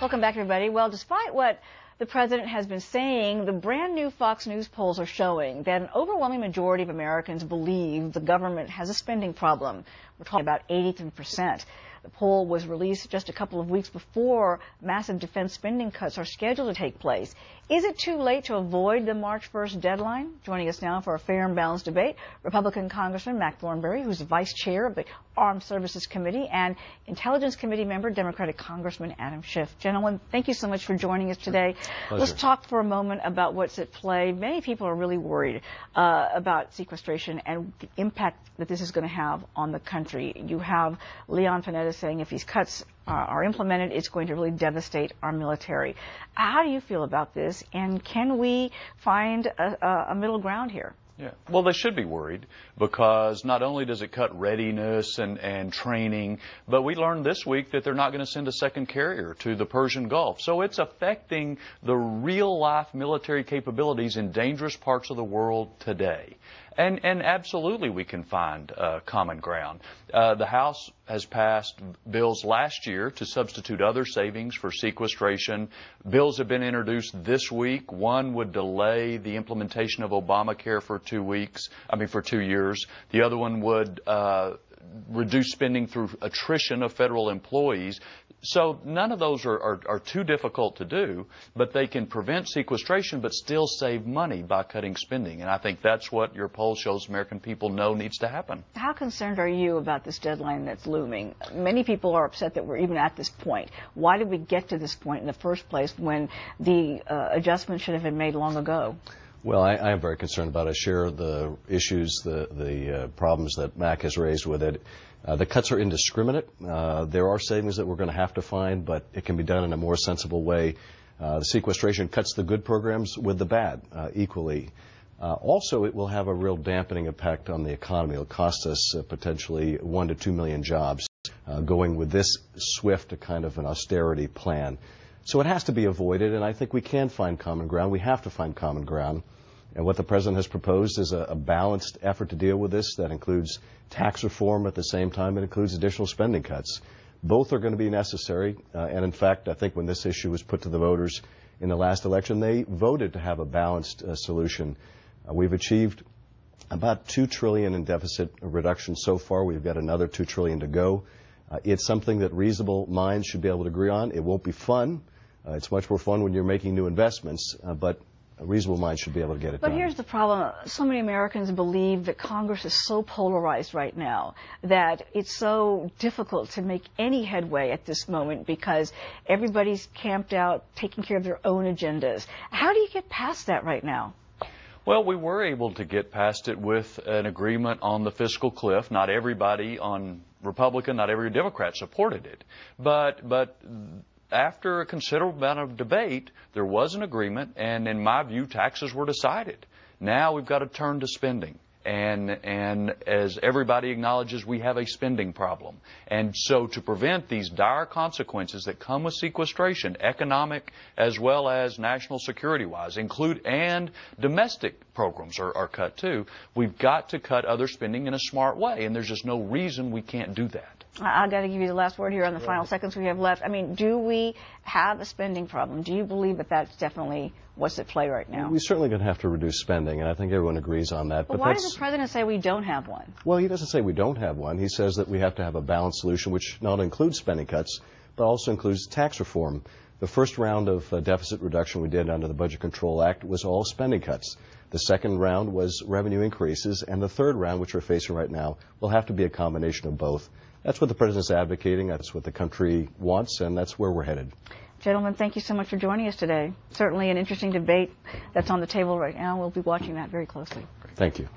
Welcome back, everybody. Well, despite what the president has been saying, the brand new Fox News polls are showing that an overwhelming majority of Americans believe the government has a spending problem. We're talking about 83%. The poll was released just a couple of weeks before massive defense spending cuts are scheduled to take place. Is it too late to avoid the March 1st deadline? Joining us now for a fair and balanced debate, Republican Congressman Mac Thornberry, who's the vice chair of the Armed Services Committee, and Intelligence Committee member, Democratic Congressman Adam Schiff. Gentlemen, thank you so much for joining us today. Pleasure. Let's talk for a moment about what's at play. Many people are really worried about sequestration and the impact that this is going to have on the country. You have Leon Panetta saying if these cuts are implemented, it's going to really devastate our military. How do you feel about this, and can we find a middle ground here? Yeah, well, they should be worried, because not only does it cut readiness and training, but we learned this week that they're not going to send a second carrier to the Persian Gulf. So it's affecting the real-life military capabilities in dangerous parts of the world today. And absolutely we can find common ground. The House has passed bills last year to substitute other savings for sequestration. Bills have been introduced this week. One would delay the implementation of Obamacare for 2 years. The other one would reduce spending through attrition of federal employees. So none of those are too difficult to do, but they can prevent sequestration but still save money by cutting spending. And I think that's what your poll shows American people know needs to happen. How concerned are you about this deadline that's looming? Many people are upset that we're even at this point. Why did we get to this point in the first place when the adjustment should have been made long ago? Well, I am very concerned about it. I share the issues, the problems that Mac has raised with it. The cuts are indiscriminate. There are savings that we're going to have to find, but it can be done in a more sensible way. The sequestration cuts the good programs with the bad equally. Also, it will have a real dampening impact on the economy. It will cost us potentially 1 to 2 million jobs going with this swift to kind of an austerity plan. So it has to be avoided, and I think we can find common ground. We have to find common ground. And what the president has proposed is a balanced effort to deal with this that includes tax reform at the same time. It includes additional spending cuts. Both are going to be necessary. And in fact, I think when this issue was put to the voters in the last election, they voted to have a balanced solution. We've achieved about $2 trillion in deficit reduction so far. We've got another $2 trillion to go. It's something that reasonable minds should be able to agree on. It won't be fun. It's much more fun when you're making new investments, but a reasonable mind should be able to get it done. But here's the problem. So many Americans believe that Congress is so polarized right now that it's so difficult to make any headway at this moment because everybody's camped out taking care of their own agendas. How do you get past that right now? Well, we were able to get past it with an agreement on the fiscal cliff. Not everybody on Republican, not every Democrat supported it. But after a considerable amount of debate, there was an agreement, and in my view, taxes were decided. Now we've got to turn to spending. And as everybody acknowledges, we have a spending problem. And so to prevent these dire consequences that come with sequestration, economic as well as national security-wise, and domestic programs are cut too, we've got to cut other spending in a smart way. And there's just no reason we can't do that. I've got to give you the last word here on the final seconds we have left. I mean, do we have a spending problem? Do you believe that that's definitely what's at play right now? We're certainly going to have to reduce spending, and I think everyone agrees on that. But why does the president say we don't have one? Well, he doesn't say we don't have one. He says that we have to have a balanced solution, which not only includes spending cuts, but also includes tax reform. The first round of deficit reduction we did under the Budget Control Act was all spending cuts. The second round was revenue increases, and the third round, which we're facing right now, will have to be a combination of both. That's what the president's advocating, that's what the country wants, and that's where we're headed. Gentlemen, thank you so much for joining us today. Certainly an interesting debate that's on the table right now. We'll be watching that very closely. Thank you.